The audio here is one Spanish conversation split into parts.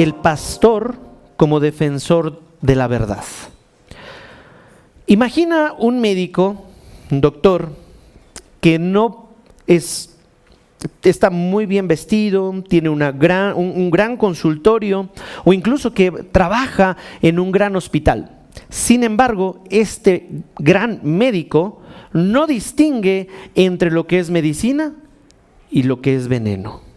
el pastor como defensor de la verdad. Imagina un médico, un doctor, que está muy bien vestido, tiene un gran consultorio o incluso que trabaja en un gran hospital. Sin embargo, este gran médico no distingue entre lo que es medicina y lo que es veneno.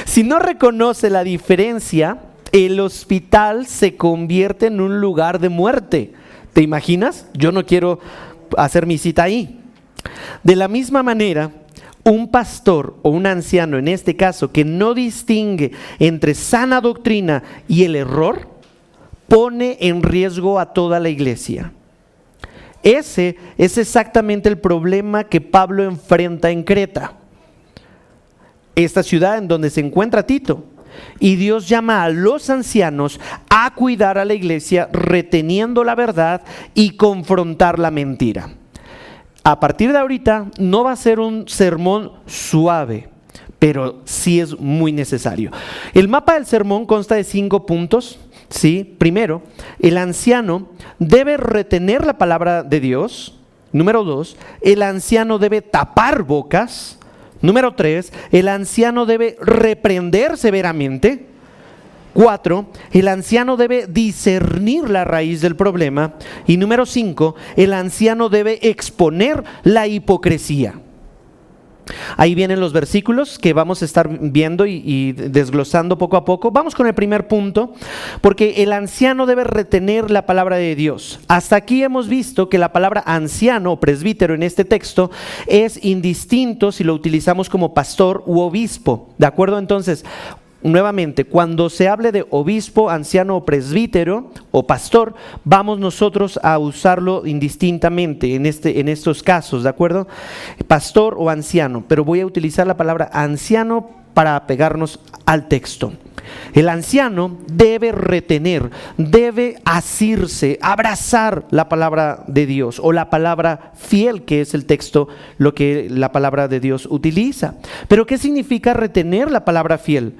Si no reconoce la diferencia, el hospital se convierte en un lugar de muerte. ¿Te imaginas? Yo no quiero hacer mi cita ahí. De la misma manera, un pastor o un anciano, en este caso, que no distingue entre sana doctrina y el error, pone en riesgo a toda la iglesia. Ese es exactamente el problema que Pablo enfrenta en Creta, esta ciudad en donde se encuentra Tito. Y Dios llama a los ancianos a cuidar a la iglesia, reteniendo la verdad y confrontar la mentira. A partir de ahorita no va a ser un sermón suave, pero sí es muy necesario. El mapa del sermón consta de 5 puntos. ¿Sí? Primero, el anciano debe retener la palabra de Dios. Número 2, el anciano debe tapar bocas. Número 3, el anciano debe reprender severamente. 4, el anciano debe discernir la raíz del problema. Y número 5, el anciano debe exponer la hipocresía. Ahí vienen los versículos que vamos a estar viendo y desglosando poco a poco. Vamos con el primer punto, porque el anciano debe retener la palabra de Dios. Hasta aquí hemos visto que la palabra anciano o presbítero en este texto es indistinto si lo utilizamos como pastor u obispo. ¿De acuerdo? Entonces, nuevamente, cuando se hable de obispo, anciano o presbítero o pastor, vamos nosotros a usarlo indistintamente en estos casos, ¿de acuerdo? Pastor o anciano, pero voy a utilizar la palabra anciano para apegarnos al texto. El anciano debe retener, debe asirse, abrazar la palabra de Dios o la palabra fiel, que es el texto, lo que la palabra de Dios utiliza. Pero ¿qué significa retener la palabra fiel?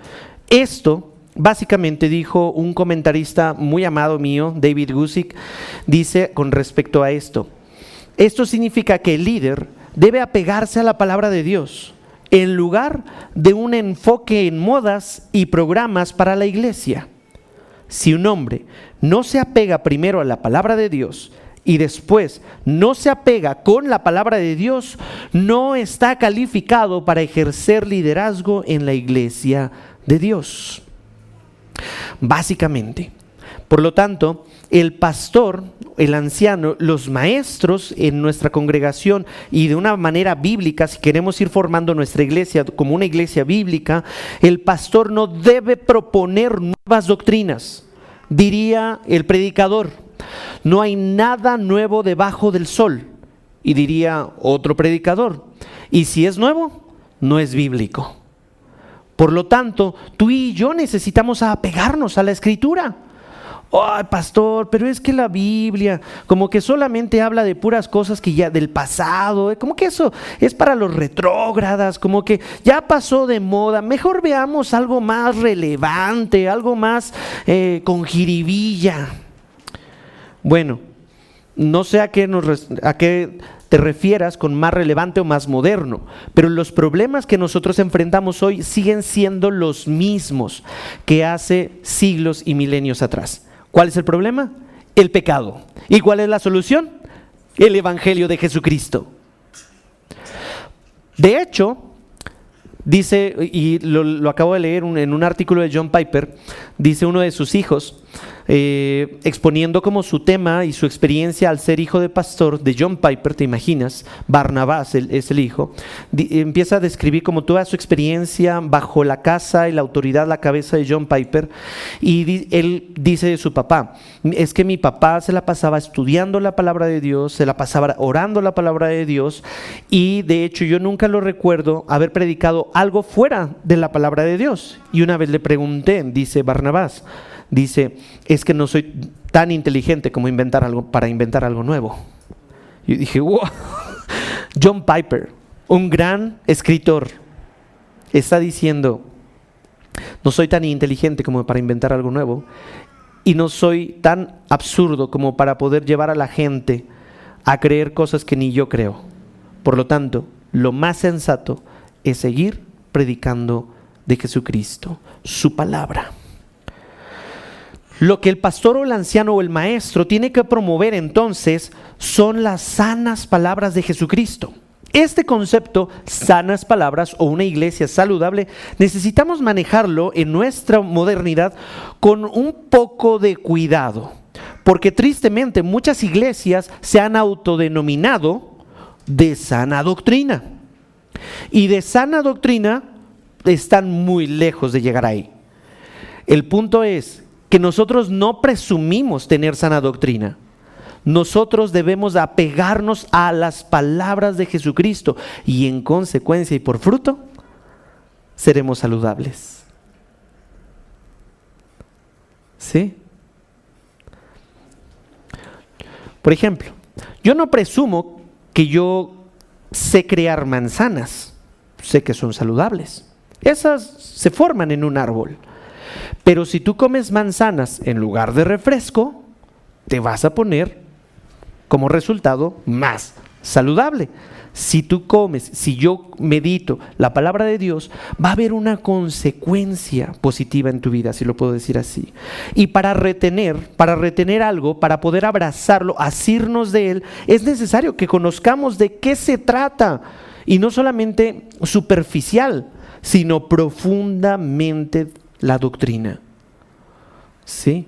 Esto, básicamente, dijo un comentarista muy amado mío, David Guzik, dice con respecto a esto: esto significa que el líder debe apegarse a la palabra de Dios en lugar de un enfoque en modas y programas para la iglesia. Si un hombre no se apega primero a la palabra de Dios y después no se apega con la palabra de Dios, no está calificado para ejercer liderazgo en la iglesia de Dios. Básicamente. Por lo tanto, el pastor, el anciano, los maestros en nuestra congregación y de una manera bíblica, si queremos ir formando nuestra iglesia como una iglesia bíblica, el pastor no debe proponer nuevas doctrinas. Diría el predicador: no hay nada nuevo debajo del sol. Y diría otro predicador: y si es nuevo, no es bíblico. Por lo tanto, tú y yo necesitamos apegarnos a la Escritura. Ay, pastor, pero es que la Biblia como que solamente habla de puras cosas que ya del pasado, como que eso es para los retrógradas, como que ya pasó de moda. Mejor veamos algo más relevante, algo más con jiribilla. Bueno, no sé a qué te refieras con más relevante o más moderno, pero los problemas que nosotros enfrentamos hoy siguen siendo los mismos que hace siglos y milenios atrás. ¿Cuál es el problema? El pecado. ¿Y cuál es la solución? El Evangelio de Jesucristo. De hecho, dice, y lo acabo de leer en un artículo de John Piper, dice uno de sus hijos, exponiendo como su tema y su experiencia al ser hijo de pastor de John Piper, ¿te imaginas? Barnabás es el hijo. Empieza a describir como toda su experiencia bajo la casa y la autoridad, la cabeza de John Piper, y él dice de su papá: es que mi papá se la pasaba estudiando la palabra de Dios, se la pasaba orando la palabra de Dios, y de hecho yo nunca lo recuerdo haber predicado algo fuera de la palabra de Dios. Y una vez le pregunté, dice Barnabás, dice: es que no soy tan inteligente como para inventar algo nuevo. Y dije: wow. John Piper, un gran escritor, está diciendo: No soy tan inteligente como para inventar algo nuevo. Y no soy tan absurdo como para poder llevar a la gente a creer cosas que ni yo creo. Por lo tanto, lo más sensato es seguir predicando de Jesucristo, su palabra. Lo que el pastor o el anciano o el maestro tiene que promover entonces son las sanas palabras de Jesucristo. Este concepto, sanas palabras o una iglesia saludable, necesitamos manejarlo en nuestra modernidad con un poco de cuidado, porque tristemente muchas iglesias se han autodenominado de sana doctrina, y de sana doctrina están muy lejos de llegar ahí. El punto es que nosotros no presumimos tener sana doctrina. Nosotros debemos apegarnos a las palabras de Jesucristo y en consecuencia y por fruto seremos saludables. ¿Sí? Por ejemplo, yo no presumo que yo sé crear manzanas, sé que son saludables. Esas se forman en un árbol. Pero si tú comes manzanas en lugar de refresco, te vas a poner como resultado más saludable. Si tú comes, si yo medito la palabra de Dios, va a haber una consecuencia positiva en tu vida, si lo puedo decir así. Y para retener algo, para poder abrazarlo, asirnos de él, es necesario que conozcamos de qué se trata. Y no solamente superficial, sino profundamente la doctrina. ¿Sí?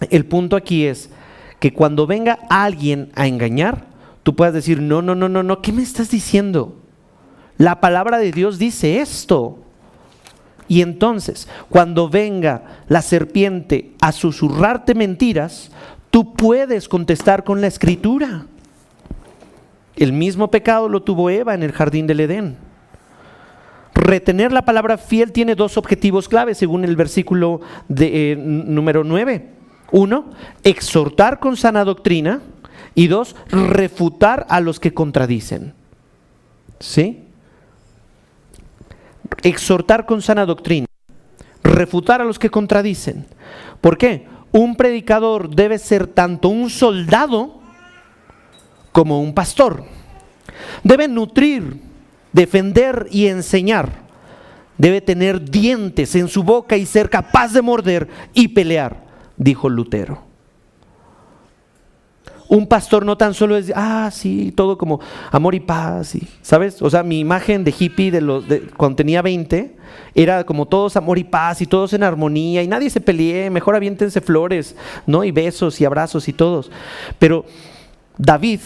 El punto aquí es que cuando venga alguien a engañar, tú puedas decir, no, ¿qué me estás diciendo? La palabra de Dios dice esto. Y entonces, cuando venga la serpiente a susurrarte mentiras, tú puedes contestar con la Escritura. El mismo pecado lo tuvo Eva en el jardín del Edén. Retener la palabra fiel tiene dos objetivos claves según el versículo número 9. 1, exhortar con sana doctrina. Y 2, refutar a los que contradicen. ¿Sí? Exhortar con sana doctrina. Refutar a los que contradicen. ¿Por qué? Un predicador debe ser tanto un soldado como un pastor. Debe nutrir, defender y enseñar. Debe tener dientes en su boca y ser capaz de morder y pelear, dijo Lutero. Un pastor no tan solo es, sí, todo como amor y paz, ¿sabes? O sea, mi imagen de hippie cuando tenía 20 era como todos amor y paz y todos en armonía y nadie se pelee, mejor aviéntense flores, ¿no? Y besos y abrazos y todos. Pero David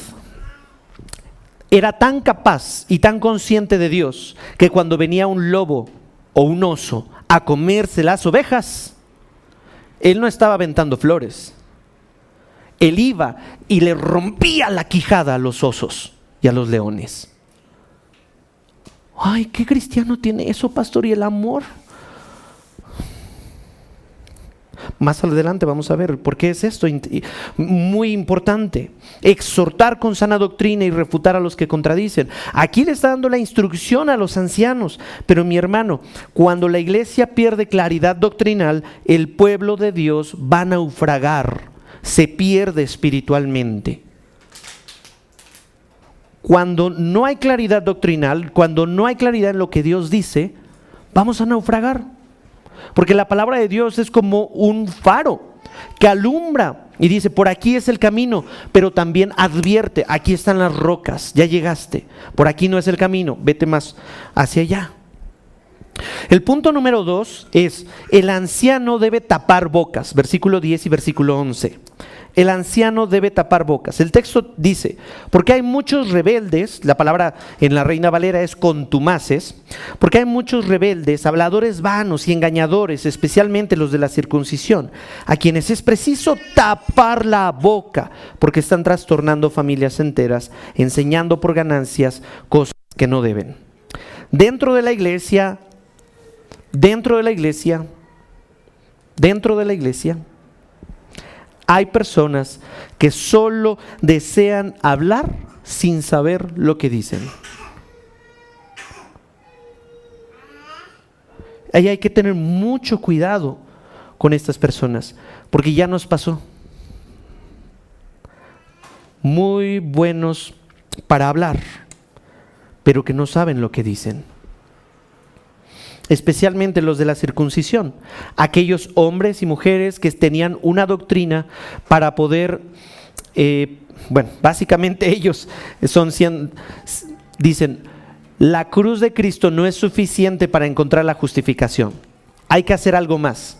era tan capaz y tan consciente de Dios que cuando venía un lobo o un oso a comerse las ovejas, él no estaba aventando flores. Él iba y le rompía la quijada a los osos y a los leones. Ay, ¿qué cristiano tiene eso, pastor? ¿Y el amor? Más adelante vamos a ver por qué es esto muy importante. Exhortar con sana doctrina y refutar a los que contradicen. Aquí le está dando la instrucción a los ancianos. Pero mi hermano, cuando la iglesia pierde claridad doctrinal, el pueblo de Dios va a naufragar. Se pierde espiritualmente. Cuando no hay claridad doctrinal, cuando no hay claridad en lo que Dios dice, vamos a naufragar. Porque la palabra de Dios es como un faro que alumbra y dice, por aquí es el camino, pero también advierte, aquí están las rocas, ya llegaste, por aquí no es el camino, vete más hacia allá. El punto número 2 es, el anciano debe tapar bocas, versículo 10 y versículo 11. El anciano debe tapar bocas. El texto dice, porque hay muchos rebeldes, la palabra en la Reina Valera es contumaces, porque hay muchos rebeldes, habladores vanos y engañadores, especialmente los de la circuncisión, a quienes es preciso tapar la boca, porque están trastornando familias enteras, enseñando por ganancias cosas que no deben. Dentro de la iglesia, hay personas que solo desean hablar sin saber lo que dicen. Ahí hay que tener mucho cuidado con estas personas, porque ya nos pasó. Muy buenos para hablar, pero que no saben lo que dicen. Especialmente los de la circuncisión, aquellos hombres y mujeres que tenían una doctrina para poder, básicamente ellos dicen, la cruz de Cristo no es suficiente para encontrar la justificación, hay que hacer algo más,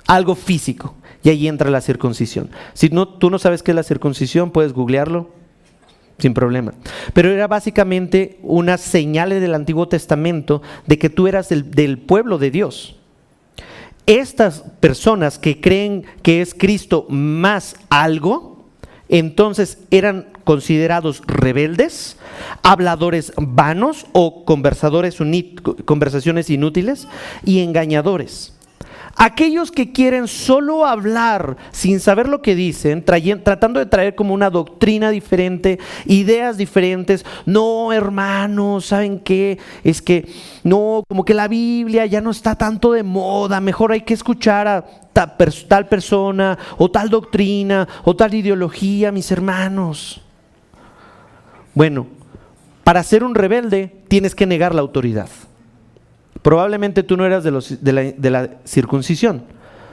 algo físico, y ahí entra la circuncisión. Si tú no sabes qué es la circuncisión, puedes googlearlo sin problema. Pero era básicamente unas señales del Antiguo Testamento de que tú eras del pueblo de Dios. Estas personas que creen que es Cristo más algo, entonces eran considerados rebeldes, habladores vanos o conversaciones inútiles y engañadores. Aquellos que quieren solo hablar sin saber lo que dicen, tratando de traer como una doctrina diferente, ideas diferentes. No, hermanos, ¿saben qué? Es que no, como que la Biblia ya no está tanto de moda, mejor hay que escuchar a tal persona o tal doctrina o tal ideología, mis hermanos. Bueno, para ser un rebelde tienes que negar la autoridad. Probablemente tú no eras de la circuncisión,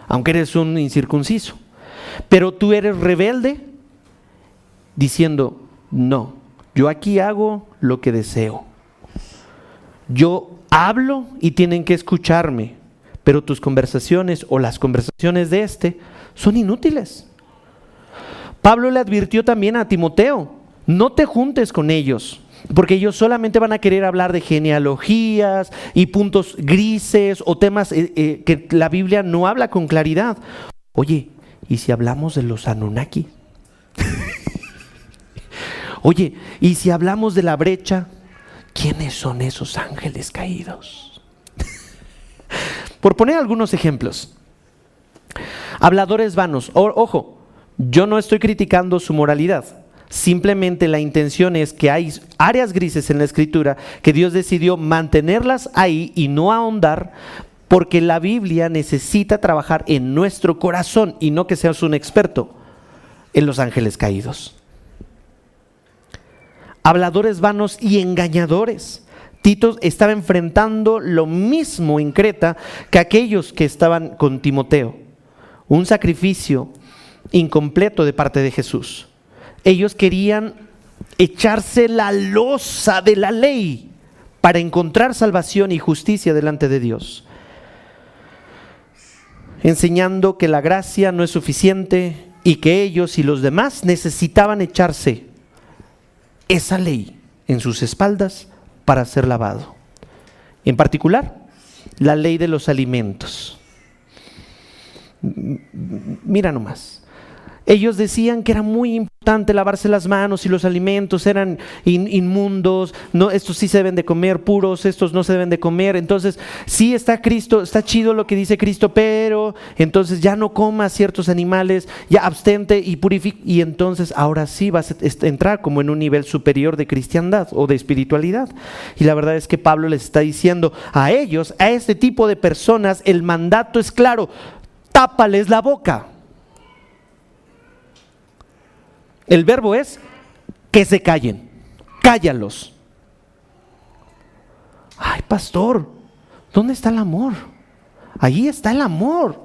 aunque eres un incircunciso, pero tú eres rebelde diciendo, no, yo aquí hago lo que deseo. Yo hablo y tienen que escucharme, pero tus conversaciones o las conversaciones de son inútiles. Pablo le advirtió también a Timoteo, no te juntes con ellos, porque ellos solamente van a querer hablar de genealogías y puntos grises o temas que la Biblia no habla con claridad. Oye, ¿y si hablamos de los Anunnaki? Oye, ¿y si hablamos de la brecha? ¿Quiénes son esos ángeles caídos? Por poner algunos ejemplos. Habladores vanos. Ojo, yo no estoy criticando su moralidad. Simplemente la intención es que hay áreas grises en la Escritura que Dios decidió mantenerlas ahí y no ahondar, porque la Biblia necesita trabajar en nuestro corazón y no que seas un experto en los ángeles caídos. Habladores vanos y engañadores. Tito estaba enfrentando lo mismo en Creta que aquellos que estaban con Timoteo. Un sacrificio incompleto de parte de Jesús. Ellos querían echarse la losa de la ley para encontrar salvación y justicia delante de Dios, enseñando que la gracia no es suficiente y que ellos y los demás necesitaban echarse esa ley en sus espaldas para ser lavado. En particular, la ley de los alimentos. Mira nomás. Ellos decían que era muy importante lavarse las manos y los alimentos eran inmundos, no, estos sí se deben de comer puros, estos no se deben de comer. Entonces, sí está Cristo, está chido lo que dice Cristo, pero entonces ya no comas ciertos animales, ya abstente y purifica. Y entonces ahora sí vas a entrar como en un nivel superior de cristiandad o de espiritualidad. Y la verdad es que Pablo les está diciendo a ellos, a este tipo de personas, el mandato es claro: tápales la boca. El verbo es que se callen, cállalos. Ay, pastor, ¿dónde está el amor? Ahí está el amor.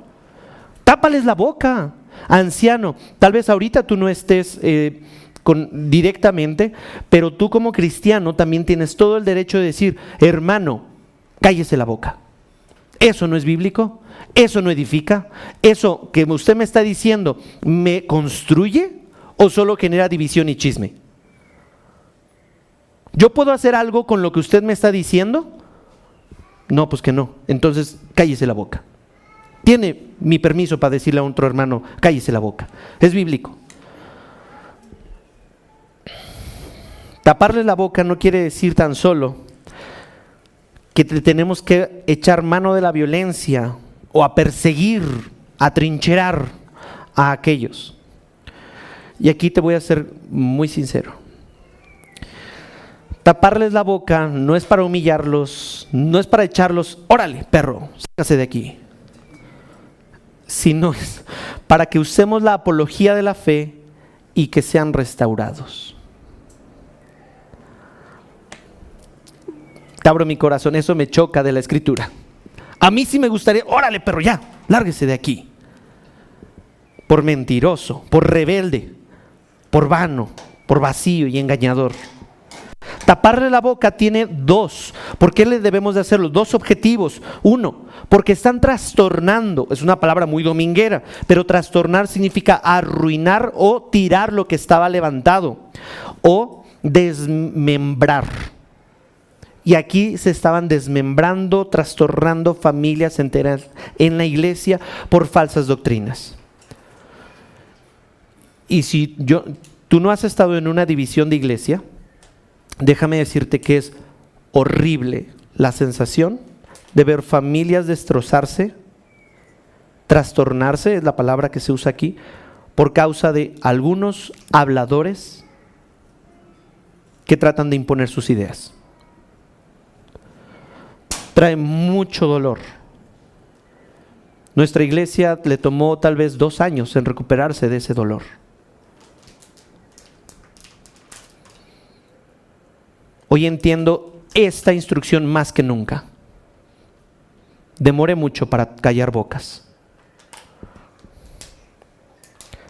Tápales la boca. Anciano, tal vez ahorita tú no estés directamente, pero tú como cristiano también tienes todo el derecho de decir: hermano, cállese la boca. Eso no es bíblico, eso no edifica, eso que usted me está diciendo, ¿me construye o solo genera división y chisme? ¿Yo puedo hacer algo con lo que usted me está diciendo? No, pues que no. Entonces, cállese la boca. Tiene mi permiso para decirle a otro hermano: cállese la boca. Es bíblico. Taparle la boca no quiere decir tan solo que tenemos que echar mano de la violencia o a perseguir, a trincherar a aquellos. Y aquí te voy a ser muy sincero. Taparles la boca no es para humillarlos, no es para echarlos, órale, perro, sácase de aquí. Sino es para que usemos la apología de la fe y que sean restaurados. Te abro mi corazón, eso me choca de la Escritura. A mí sí me gustaría, órale, perro, ya, lárguese de aquí. Por mentiroso, por rebelde, por vano, por vacío y engañador. Taparle la boca tiene dos. ¿Por qué le debemos de hacerlo? Dos objetivos. Uno, porque están trastornando. Es una palabra muy dominguera, pero trastornar significa arruinar o tirar lo que estaba levantado o desmembrar. Y aquí se estaban desmembrando, trastornando familias enteras en la iglesia por falsas doctrinas. Y si tú no has estado en una división de iglesia, déjame decirte que es horrible la sensación de ver familias destrozarse, trastornarse, es la palabra que se usa aquí, por causa de algunos habladores que tratan de imponer sus ideas. Trae mucho dolor. Nuestra iglesia le tomó tal vez 2 años en recuperarse de ese dolor. Hoy entiendo esta instrucción más que nunca. Demore mucho para callar bocas.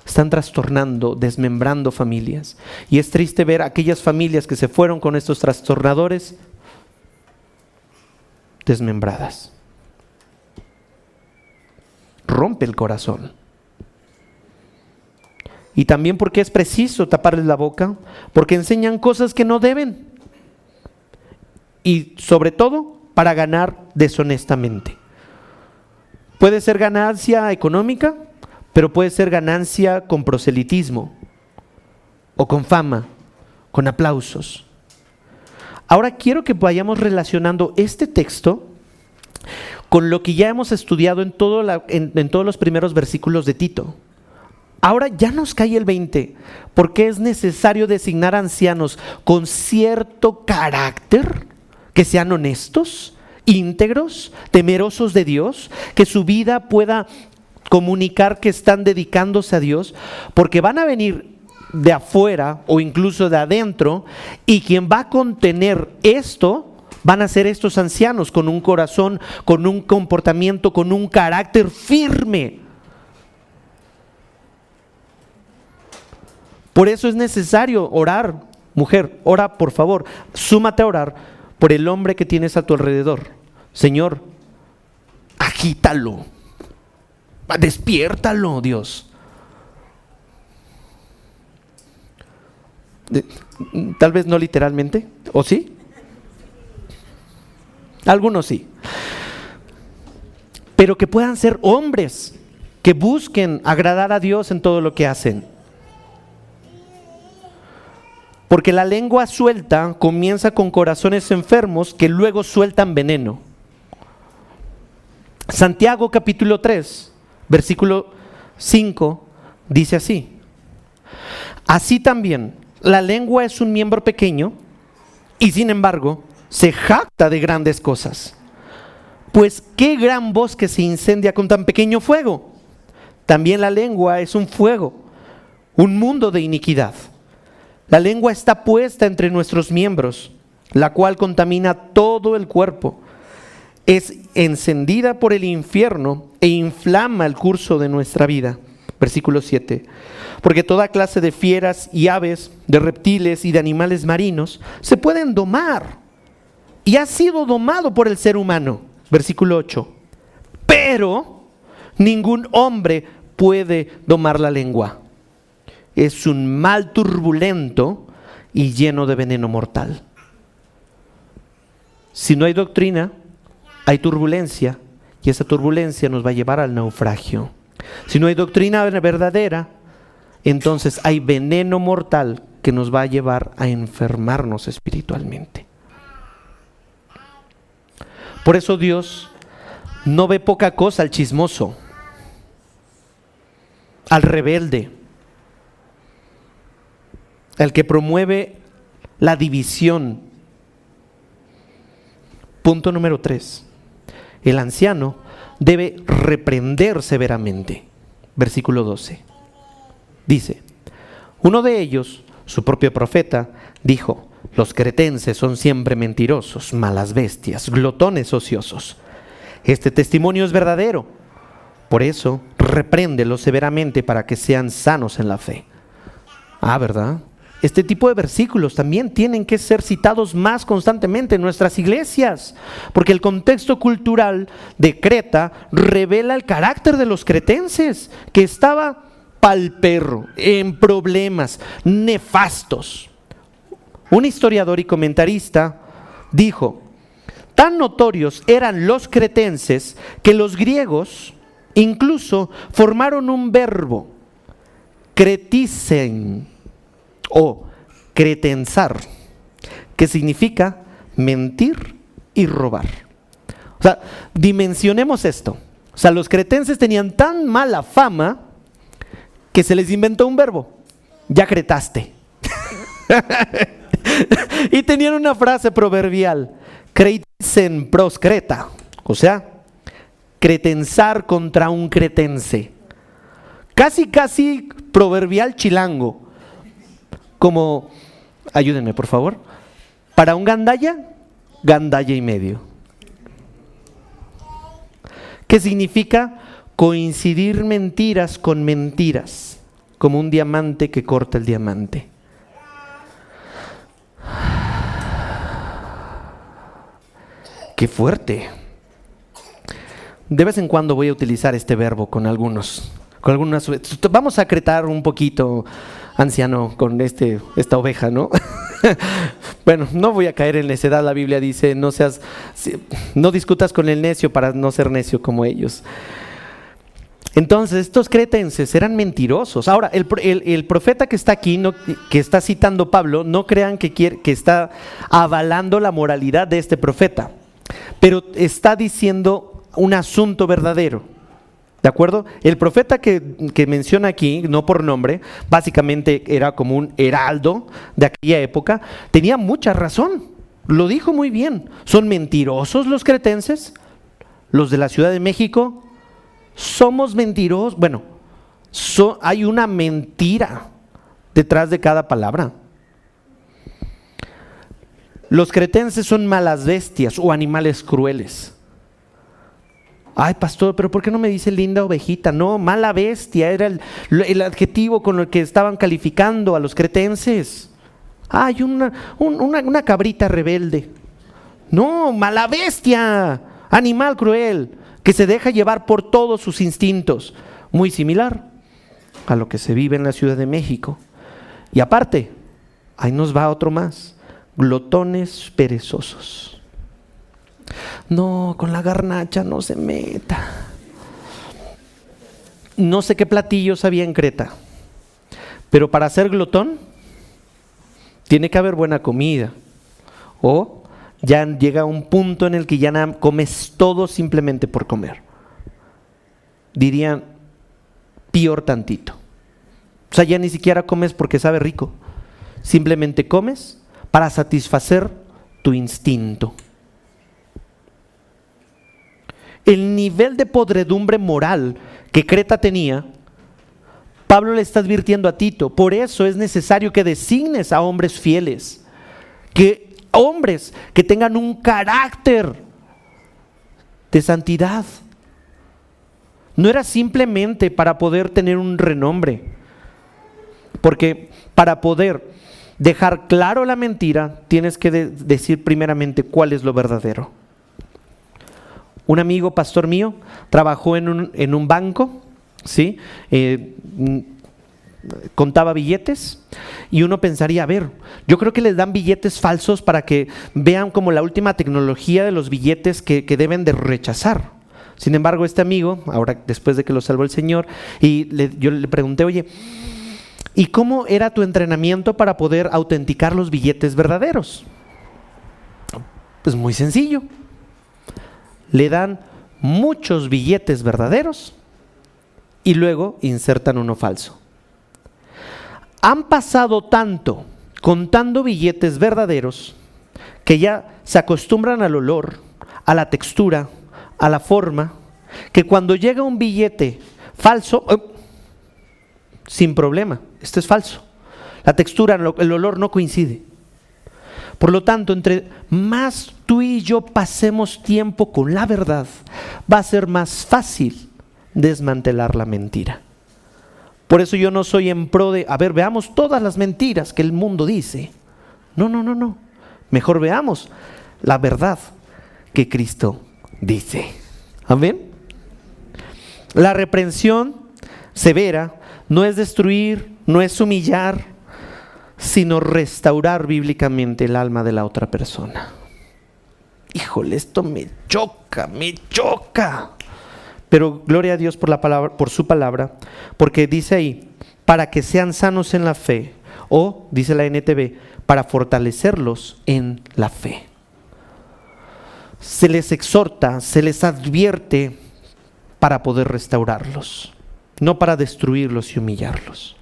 Están trastornando, desmembrando familias. Y es triste ver aquellas familias que se fueron con estos trastornadores desmembradas. Rompe el corazón. Y también porque es preciso taparles la boca, porque enseñan cosas que no deben. Y sobre todo para ganar deshonestamente. Puede ser ganancia económica, pero puede ser ganancia con proselitismo o con fama, con aplausos. Ahora quiero que vayamos relacionando este texto con lo que ya hemos estudiado en todos los primeros versículos de Tito. Ahora ya nos cae el 20, porque es necesario designar ancianos con cierto carácter, que sean honestos, íntegros, temerosos de Dios, que su vida pueda comunicar que están dedicándose a Dios, porque van a venir de afuera o incluso de adentro, y quien va a contener esto van a ser estos ancianos con un corazón, con un comportamiento, con un carácter firme. Por eso es necesario orar. Mujer, ora por favor, súmate a orar por el hombre que tienes a tu alrededor. Señor, agítalo, despiértalo, Dios. Tal vez no literalmente, ¿o sí? Algunos sí. Pero que puedan ser hombres que busquen agradar a Dios en todo lo que hacen. Porque la lengua suelta comienza con corazones enfermos que luego sueltan veneno. Santiago capítulo 3, versículo 5, dice así: así también, la lengua es un miembro pequeño y sin embargo se jacta de grandes cosas. Pues qué gran bosque se incendia con tan pequeño fuego. También la lengua es un fuego, un mundo de iniquidad. La lengua está puesta entre nuestros miembros, la cual contamina todo el cuerpo. Es encendida por el infierno e inflama el curso de nuestra vida. Versículo 7. Porque toda clase de fieras y aves, de reptiles y de animales marinos se pueden domar y ha sido domado por el ser humano. Versículo 8. Pero ningún hombre puede domar la lengua. Es un mal turbulento y lleno de veneno mortal. Si no hay doctrina, hay turbulencia, y esa turbulencia nos va a llevar al naufragio. Si no hay doctrina verdadera, entonces hay veneno mortal que nos va a llevar a enfermarnos espiritualmente. Por eso Dios no ve poca cosa al chismoso, al rebelde, al que promueve la división Punto número 3. El anciano debe reprender severamente. Versículo 12. Dice, uno de ellos, su propio profeta, dijo, los cretenses son siempre mentirosos, malas bestias, glotones ociosos. Este testimonio es verdadero. Por eso, repréndelos severamente para que sean sanos en la fe. ¿Verdad? Este tipo de versículos también tienen que ser citados más constantemente en nuestras iglesias, porque el contexto cultural de Creta revela el carácter de los cretenses, que estaba pa'l perro, en problemas nefastos. Un historiador y comentarista dijo, tan notorios eran los cretenses que los griegos incluso formaron un verbo, cretisen, o cretensar, que significa mentir y robar. O sea, dimensionemos esto. O sea, los cretenses tenían tan mala fama que se les inventó un verbo. Ya cretaste. Y tenían una frase proverbial, cretisen pros creta. O sea, cretensar contra un cretense. Casi proverbial chilango. Como, ayúdenme por favor, para un gandalla, gandalla y medio. ¿Qué significa? Coincidir mentiras con mentiras, como un diamante que corta el diamante. ¡Qué fuerte! De vez en cuando voy a utilizar este verbo con algunas. Vamos a cretar un poquito, anciano, con esta oveja, ¿no? Bueno, no voy a caer en necedad. La Biblia dice, no discutas con el necio para no ser necio como ellos. Entonces, estos cretenses eran mentirosos. Ahora, el profeta que está aquí, que está citando Pablo, no crean que está avalando la moralidad de este profeta, pero está diciendo un asunto verdadero. ¿De acuerdo? El profeta que menciona aquí, no por nombre, básicamente era como un heraldo de aquella época, tenía mucha razón, lo dijo muy bien. ¿Son mentirosos los cretenses? Los de la Ciudad de México, somos mentirosos. Bueno, hay una mentira detrás de cada palabra. Los cretenses son malas bestias o animales crueles. Ay, pastor, pero ¿por qué no me dice linda ovejita? No, mala bestia, era el adjetivo con el que estaban calificando a los cretenses. Ay, una cabrita rebelde. No, mala bestia, animal cruel, que se deja llevar por todos sus instintos. Muy similar a lo que se vive en la Ciudad de México. Y aparte, ahí nos va otro más, glotones perezosos. No, con la garnacha no se meta. No sé qué platillos había en Creta, pero para ser glotón tiene que haber buena comida. O ya llega un punto en el que ya comes todo simplemente por comer. Dirían, peor tantito. O sea, ya ni siquiera comes porque sabe rico. Simplemente comes para satisfacer tu instinto. El nivel de podredumbre moral que Creta tenía, Pablo le está advirtiendo a Tito. Por eso es necesario que designes a hombres fieles, hombres que tengan un carácter de santidad. No era simplemente para poder tener un renombre, porque para poder dejar claro la mentira tienes que decir primeramente cuál es lo verdadero. Un amigo pastor mío trabajó en un banco, ¿sí? Contaba billetes y uno pensaría, a ver, yo creo que les dan billetes falsos para que vean como la última tecnología de los billetes que deben de rechazar. Sin embargo, este amigo, ahora después de que lo salvó el Señor, yo le pregunté, oye, ¿y cómo era tu entrenamiento para poder autenticar los billetes verdaderos? Pues muy sencillo. Le dan muchos billetes verdaderos y luego insertan uno falso. Han pasado tanto contando billetes verdaderos que ya se acostumbran al olor a la textura, a la forma, que cuando llega un billete falso, sin problema, esto es falso. La textura, el olor no coincide. Por lo tanto, entre más tú y yo pasemos tiempo con la verdad, va a ser más fácil desmantelar la mentira. Por eso yo no soy en pro de, veamos todas las mentiras que el mundo dice. No. Mejor veamos la verdad que Cristo dice. Amén. La reprensión severa no es destruir, no es humillar, sino restaurar bíblicamente el alma de la otra persona. Híjole, esto me choca. Pero gloria a Dios por la palabra, por su palabra, porque dice ahí, para que sean sanos en la fe, o dice la NTV, para fortalecerlos en la fe. Se les exhorta, se les advierte para poder restaurarlos, no para destruirlos y humillarlos.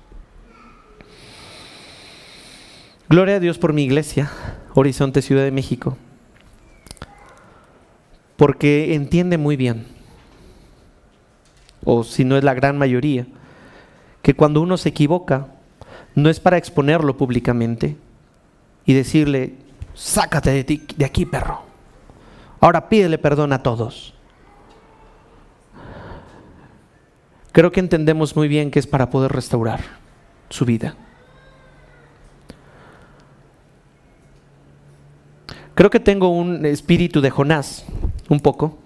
Gloria a Dios por mi iglesia, Horizonte Ciudad de México, porque entiende muy bien, o si no es la gran mayoría, que cuando uno se equivoca, no es para exponerlo públicamente y decirle, sácate de aquí, perro. Ahora pídele perdón a todos. Creo que entendemos muy bien que es para poder restaurar su vida. Creo que tengo un espíritu de Jonás, un poco,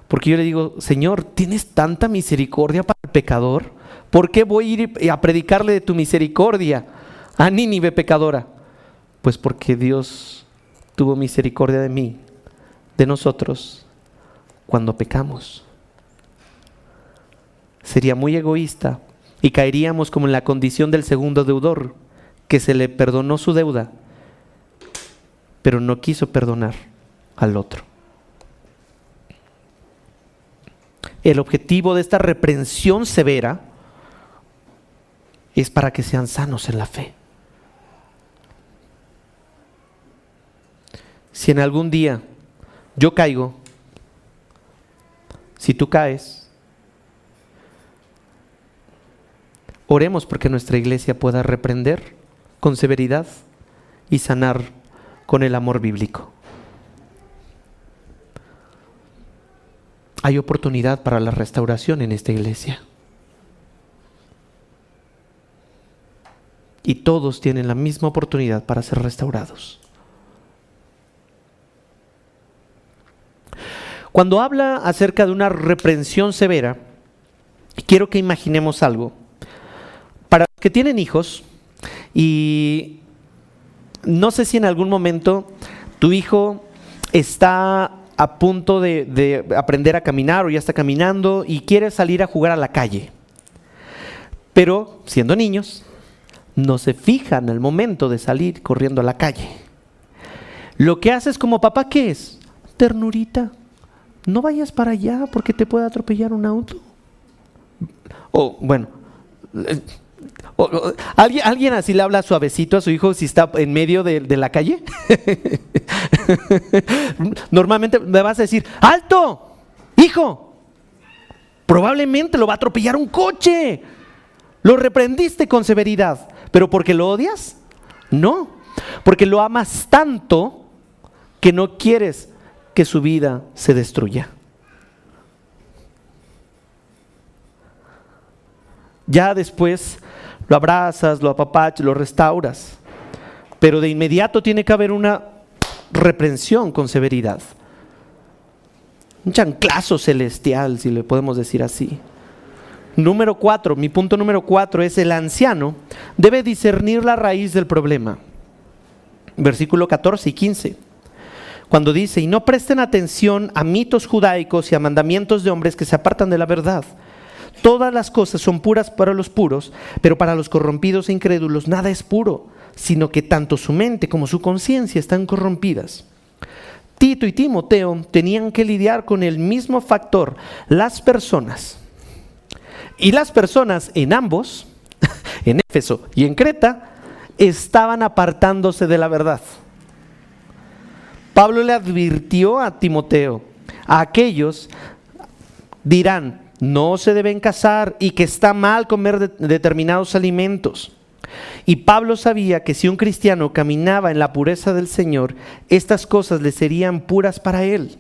porque yo le digo, Señor, ¿tienes tanta misericordia para el pecador? ¿Por qué voy a ir a predicarle de tu misericordia a Nínive pecadora? Pues porque Dios tuvo misericordia de mí, de nosotros, cuando pecamos. Sería muy egoísta y caeríamos como en la condición del segundo deudor, que se le perdonó su deuda, pero no quiso perdonar al otro. El objetivo de esta reprensión severa es para que sean sanos en la fe. Si en algún día yo caigo, si tú caes, oremos porque nuestra iglesia pueda reprender con severidad y sanar con el amor bíblico. Hay oportunidad para la restauración en esta iglesia. Y todos tienen la misma oportunidad para ser restaurados. Cuando habla acerca de una reprensión severa, quiero que imaginemos algo. Para los que tienen hijos, y no sé si en algún momento tu hijo está a punto de aprender a caminar o ya está caminando y quiere salir a jugar a la calle. Pero, siendo niños, no se fijan al momento de salir corriendo a la calle. Lo que haces como papá, ¿qué es? Ternurita. No vayas para allá porque te puede atropellar un auto. O bueno, ¿alguien así le habla suavecito a su hijo si está en medio de la calle? Normalmente me vas a decir, ¡alto! ¡Hijo! Probablemente lo va a atropellar un coche. Lo reprendiste con severidad, ¿pero porque lo odias? No, porque lo amas tanto que no quieres que su vida se destruya. Ya después lo abrazas, lo apapachas, lo restauras, pero de inmediato tiene que haber una reprensión con severidad. Un chanclazo celestial, si le podemos decir así. Número 4, mi punto número 4 es: el anciano debe discernir la raíz del problema. Versículo 14 y 15. Cuando dice, y no presten atención a mitos judaicos y a mandamientos de hombres que se apartan de la verdad. Todas las cosas son puras para los puros, pero para los corrompidos e incrédulos nada es puro, sino que tanto su mente como su conciencia están corrompidas. Tito y Timoteo tenían que lidiar con el mismo factor, las personas. Y las personas en ambos, en Éfeso y en Creta, estaban apartándose de la verdad. Pablo le advirtió a Timoteo, a aquellos dirán, no se deben casar y que está mal comer determinados alimentos. Y Pablo sabía que si un cristiano caminaba en la pureza del Señor, estas cosas le serían puras para él.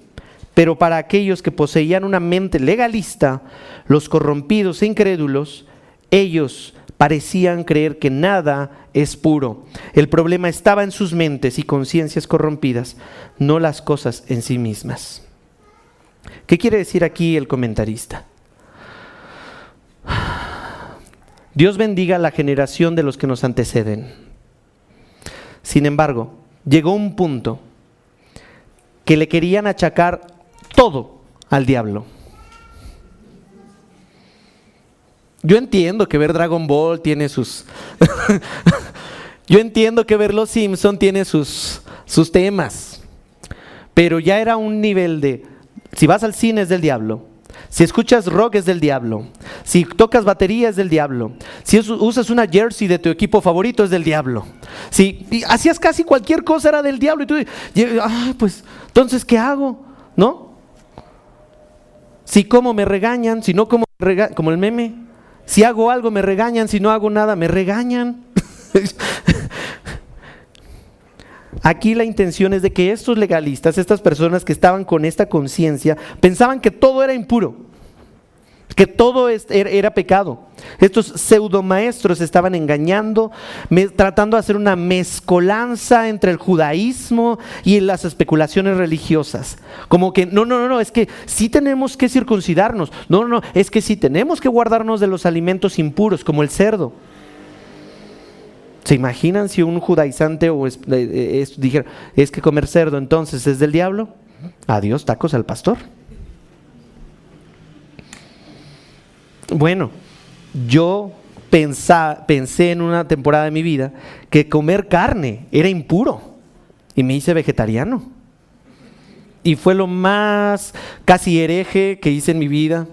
Pero para aquellos que poseían una mente legalista, los corrompidos e incrédulos, ellos parecían creer que nada es puro. El problema estaba en sus mentes y conciencias corrompidas, no las cosas en sí mismas. ¿Qué quiere decir aquí el comentarista? Dios bendiga a la generación de los que nos anteceden. Sin embargo, llegó un punto que le querían achacar todo al diablo. Yo entiendo que ver Dragon Ball tiene sus... Yo entiendo que ver Los Simpson tiene sus temas. Pero ya era un nivel de... Si vas al cine es del diablo. Si escuchas rock es del diablo. Si tocas batería es del diablo. Si usas una jersey de tu equipo favorito es del diablo. Si hacías casi cualquier cosa era del diablo. Y tú, pues, entonces, ¿qué hago? ¿No? Si como me regañan, si no como como el meme. Si hago algo me regañan, si no hago nada me regañan. Aquí la intención es de que estos legalistas, estas personas que estaban con esta conciencia, pensaban que todo era impuro, que todo era pecado. Estos pseudomaestros estaban engañando, tratando de hacer una mezcolanza entre el judaísmo y las especulaciones religiosas. Como que no, es que sí tenemos que circuncidarnos. No, es que sí tenemos que guardarnos de los alimentos impuros, como el cerdo. ¿Se imaginan si un judaizante dijera, es que comer cerdo entonces es del diablo? Adiós, tacos al pastor. Bueno, yo pensé en una temporada de mi vida que comer carne era impuro y me hice vegetariano. Y fue lo más casi hereje que hice en mi vida.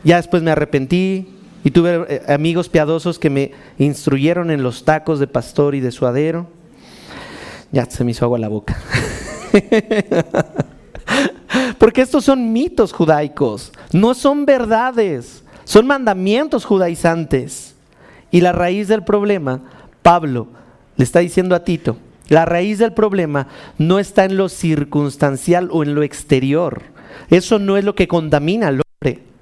Ya después me arrepentí. Y tuve amigos piadosos que me instruyeron en los tacos de pastor y de suadero. Ya se me hizo agua la boca. Porque estos son mitos judaicos, no son verdades, son mandamientos judaizantes. Y la raíz del problema, Pablo le está diciendo a Tito, la raíz del problema no está en lo circunstancial o en lo exterior. Eso no es lo que contamina al hombre.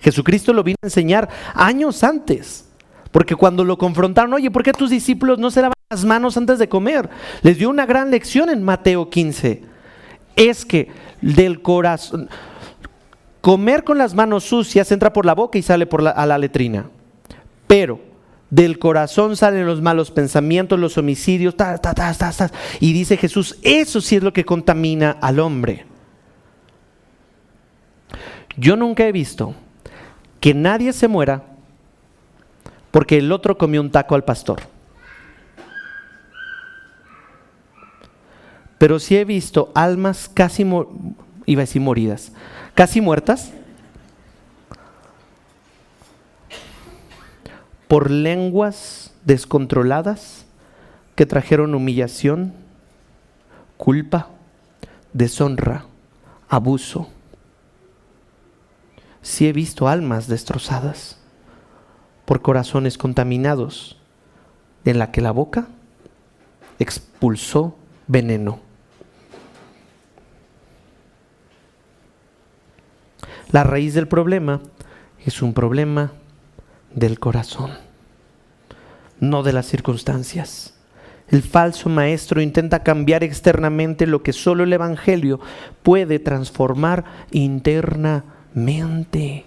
Jesucristo lo vino a enseñar años antes, porque cuando lo confrontaron, oye, ¿por qué tus discípulos no se lavan las manos antes de comer? Les dio una gran lección en Mateo 15. Es que del corazón, comer con las manos sucias entra por la boca y sale a la letrina, pero del corazón salen los malos pensamientos, los homicidios, y dice Jesús, eso sí es lo que contamina al hombre. Yo nunca he visto que nadie se muera porque el otro comió un taco al pastor. Pero sí he visto almas casi, iba a decir moridas, casi muertas por lenguas descontroladas que trajeron humillación, culpa, deshonra, abuso. Sí he visto almas destrozadas por corazones contaminados en la que la boca expulsó veneno. La raíz del problema es un problema del corazón, no de las circunstancias. El falso maestro intenta cambiar externamente lo que solo el evangelio puede transformar internamente.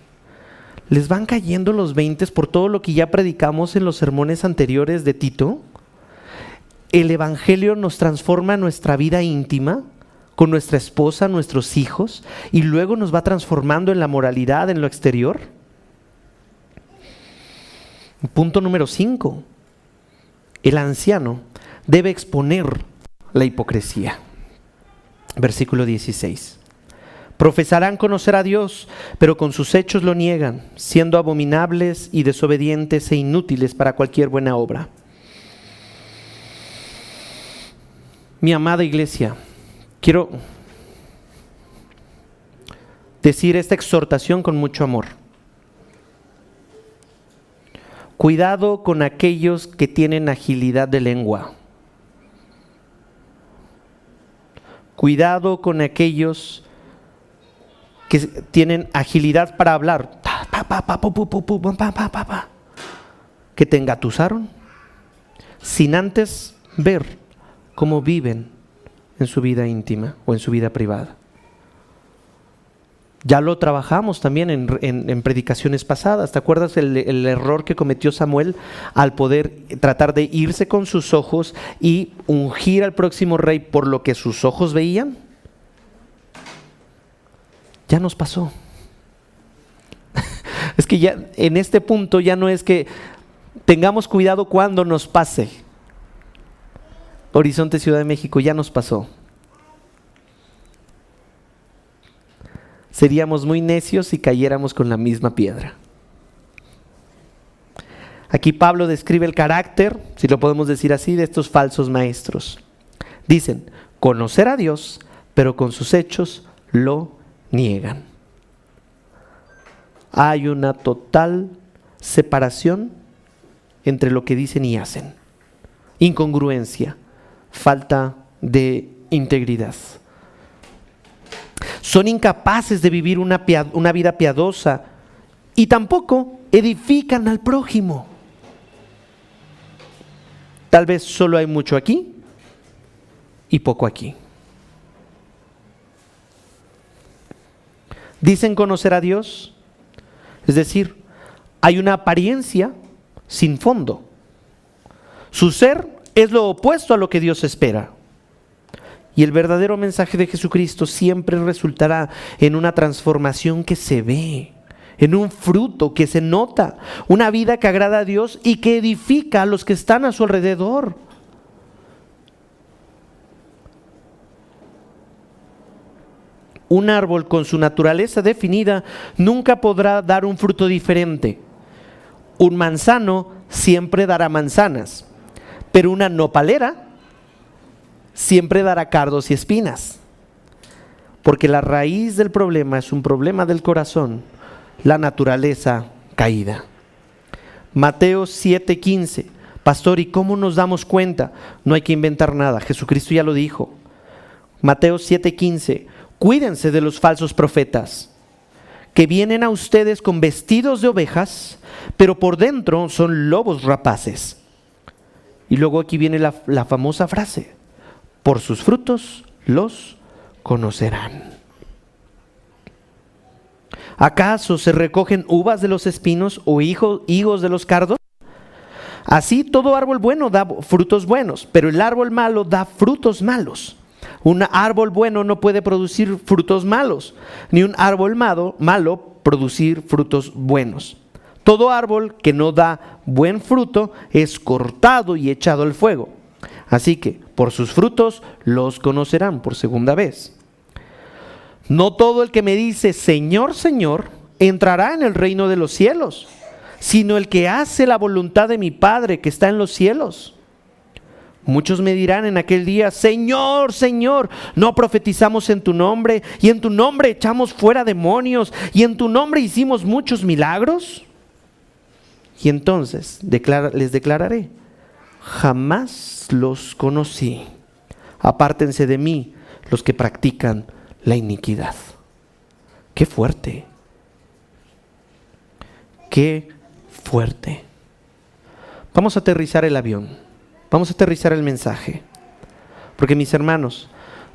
¿Les van cayendo los 20 por todo lo que ya predicamos en los sermones anteriores de Tito? El evangelio nos transforma nuestra vida íntima con nuestra esposa, nuestros hijos, y luego nos va transformando en la moralidad, en lo exterior. Punto número 5. El anciano debe exponer la hipocresía. Versículo 16. Profesarán conocer a Dios, pero con sus hechos lo niegan, siendo abominables y desobedientes e inútiles para cualquier buena obra. Mi amada iglesia, quiero decir esta exhortación con mucho amor. Cuidado con aquellos que tienen agilidad de lengua. Cuidado con aquellos que tienen agilidad para hablar. Que te engatusaron sin antes ver cómo viven en su vida íntima o en su vida privada. Ya lo trabajamos también en predicaciones pasadas. ¿Te acuerdas el error que cometió Samuel al poder tratar de irse con sus ojos y ungir al próximo rey por lo que sus ojos veían? Ya nos pasó. Es que ya en este punto ya no es que tengamos cuidado cuando nos pase. Horizonte Ciudad de México, ya nos pasó. Seríamos muy necios si cayéramos con la misma piedra. Aquí Pablo describe el carácter, si lo podemos decir así, de estos falsos maestros. Dicen, conocer a Dios, pero con sus hechos lo niegan. Hay una total separación entre lo que dicen y hacen. Incongruencia, falta de integridad. Son incapaces de vivir una vida piadosa y tampoco edifican al prójimo. Tal vez solo hay mucho aquí y poco aquí. Dicen conocer a Dios, es decir, hay una apariencia sin fondo. Su ser es lo opuesto a lo que Dios espera. Y el verdadero mensaje de Jesucristo siempre resultará en una transformación que se ve, en un fruto que se nota, una vida que agrada a Dios y que edifica a los que están a su alrededor. Un árbol con su naturaleza definida nunca podrá dar un fruto diferente. Un manzano siempre dará manzanas, pero una nopalera siempre dará cardos y espinas, porque la raíz del problema es un problema del corazón, la naturaleza caída. Mateo 7:15, pastor, ¿y cómo nos damos cuenta? No hay que inventar nada, Jesucristo ya lo dijo. Mateo 7:15, cuídense de los falsos profetas, que vienen a ustedes con vestidos de ovejas, pero por dentro son lobos rapaces. Y luego aquí viene la famosa frase, por sus frutos los conocerán. ¿Acaso se recogen uvas de los espinos o higos de los cardos? Así todo árbol bueno da frutos buenos, pero el árbol malo da frutos malos. Un árbol bueno no puede producir frutos malos, ni un árbol malo producir frutos buenos. Todo árbol que no da buen fruto es cortado y echado al fuego. Así que por sus frutos los conocerán, por segunda vez. No todo el que me dice Señor, Señor, entrará en el reino de los cielos, sino el que hace la voluntad de mi Padre que está en los cielos. Muchos me dirán en aquel día, Señor, Señor, ¿no profetizamos en tu nombre? Y en tu nombre echamos fuera demonios, y en tu nombre hicimos muchos milagros. Y entonces les declararé, jamás los conocí. Apártense de mí los que practican la iniquidad. ¡Qué fuerte! ¡Qué fuerte! Vamos a aterrizar el avión. Vamos a aterrizar el mensaje. Porque mis hermanos,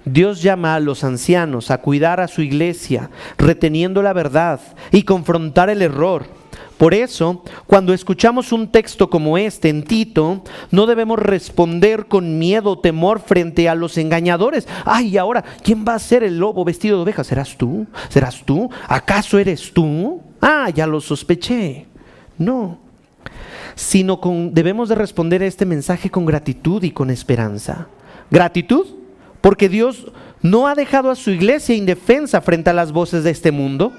Dios llama a los ancianos a cuidar a su iglesia, reteniendo la verdad y confrontar el error. Por eso, cuando escuchamos un texto como este en Tito, no debemos responder con miedo o temor frente a los engañadores. ¡Ay, ahora quién va a ser el lobo vestido de oveja! ¿Serás tú? ¿Serás tú? ¿Acaso eres tú? ¡Ah, ya lo sospeché! No, sino debemos de responder a este mensaje con gratitud y con esperanza. Gratitud, porque Dios no ha dejado a su iglesia indefensa frente a las voces de este mundo.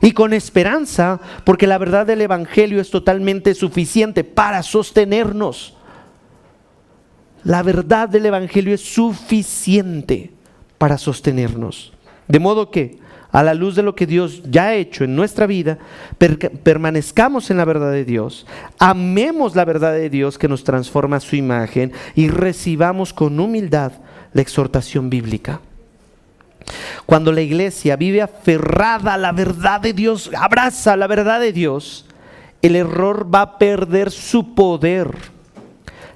Y con esperanza, porque la verdad del Evangelio es totalmente suficiente para sostenernos. La verdad del Evangelio es suficiente para sostenernos. De modo que, a la luz de lo que Dios ya ha hecho en nuestra vida, permanezcamos en la verdad de Dios, amemos la verdad de Dios que nos transforma a su imagen y recibamos con humildad la exhortación bíblica. Cuando la iglesia vive aferrada a la verdad de Dios, abraza la verdad de Dios, el error va a perder su poder.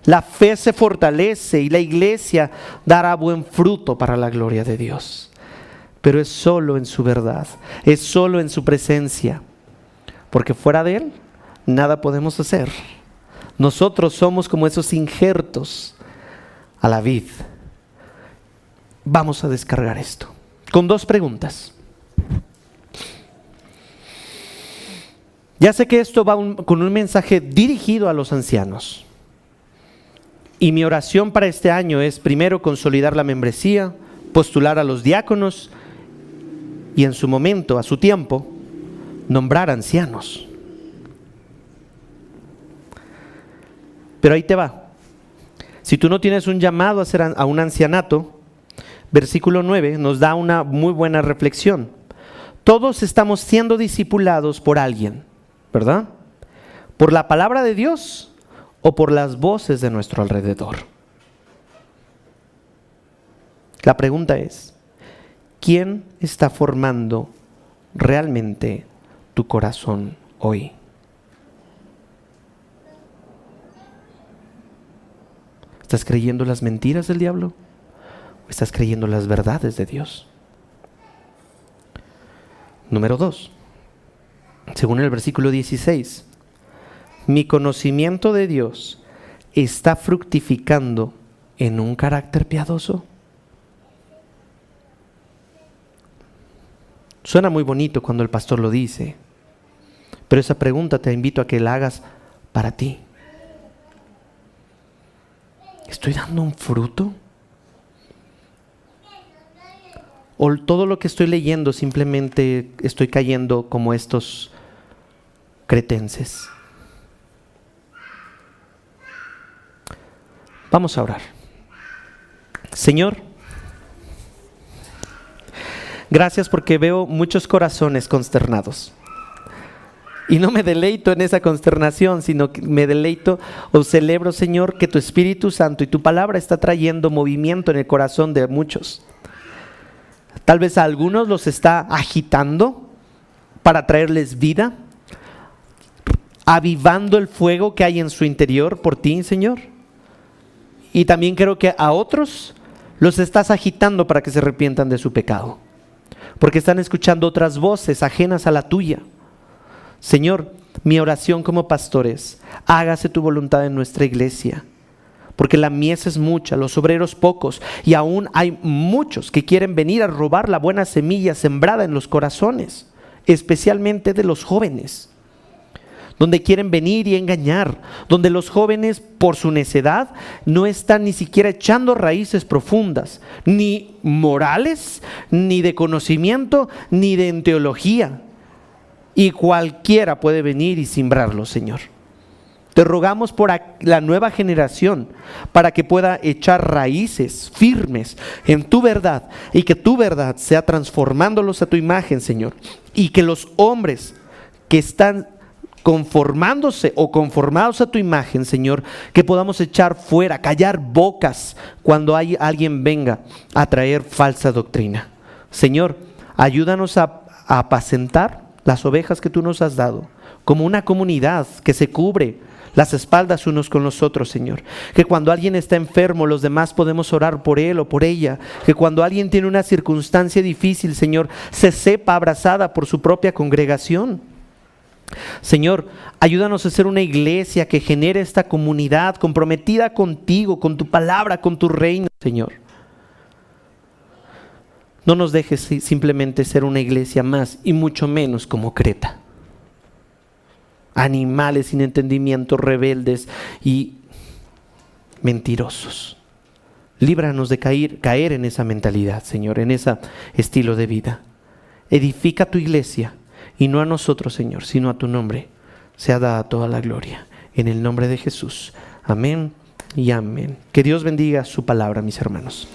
La fe se fortalece y la iglesia dará buen fruto para la gloria de Dios. Pero es solo en su verdad, es solo en su presencia, porque fuera de Él nada podemos hacer. Nosotros somos como esos injertos a la vid. Vamos a descargar esto con 2 preguntas. Ya sé que esto va con un mensaje dirigido a los ancianos. Y mi oración para este año es primero consolidar la membresía, postular a los diáconos y en su momento, a su tiempo, nombrar ancianos. Pero ahí te va. Si tú no tienes un llamado a ser a un ancianato, versículo 9 nos da una muy buena reflexión. Todos estamos siendo discipulados por alguien, ¿verdad? ¿Por la palabra de Dios o por las voces de nuestro alrededor? La pregunta es, ¿quién está formando realmente tu corazón hoy? ¿Estás creyendo las mentiras del diablo o estás creyendo las verdades de Dios? Número 2, según el versículo 16, mi conocimiento de Dios está fructificando en un carácter piadoso. Suena muy bonito cuando el pastor lo dice, pero esa pregunta te invito a que la hagas para ti. ¿Estoy dando un fruto? ¿O todo lo que estoy leyendo simplemente estoy cayendo como estos cretenses? Vamos a orar. Señor, gracias porque veo muchos corazones consternados. Y no me deleito en esa consternación, sino que me deleito o celebro, Señor, que tu Espíritu Santo y tu palabra está trayendo movimiento en el corazón de muchos. Tal vez a algunos los está agitando para traerles vida, avivando el fuego que hay en su interior por ti, Señor. Y también creo que a otros los estás agitando para que se arrepientan de su pecado, porque están escuchando otras voces ajenas a la tuya. Señor, mi oración como pastor es, hágase tu voluntad en nuestra iglesia, porque la mies es mucha, los obreros pocos, y aún hay muchos que quieren venir a robar la buena semilla sembrada en los corazones, especialmente de los jóvenes, donde quieren venir y engañar, donde los jóvenes por su necedad no están ni siquiera echando raíces profundas, ni morales, ni de conocimiento, ni de teología. Y cualquiera puede venir y sembrarlo, Señor. Te rogamos por la nueva generación para que pueda echar raíces firmes en tu verdad y que tu verdad sea transformándolos a tu imagen, Señor. Y que los hombres que están conformándose o conformados a tu imagen, Señor, que podamos echar fuera, callar bocas cuando alguien venga a traer falsa doctrina. Señor, ayúdanos a apacentar las ovejas que tú nos has dado, como una comunidad que se cubre las espaldas unos con los otros, Señor. Que cuando alguien está enfermo, los demás podemos orar por él o por ella. Que cuando alguien tiene una circunstancia difícil, Señor, se sepa abrazada por su propia congregación. Señor, ayúdanos a ser una iglesia que genere esta comunidad comprometida contigo, con tu palabra, con tu reino, Señor. No nos dejes simplemente ser una iglesia más y mucho menos como Creta. Animales sin entendimiento, rebeldes y mentirosos. Líbranos de caer en esa mentalidad, Señor, en ese estilo de vida. Edifica tu iglesia y no a nosotros, Señor, sino a tu nombre. Sea dada toda la gloria. En el nombre de Jesús. Amén y amén. Que Dios bendiga su palabra, mis hermanos.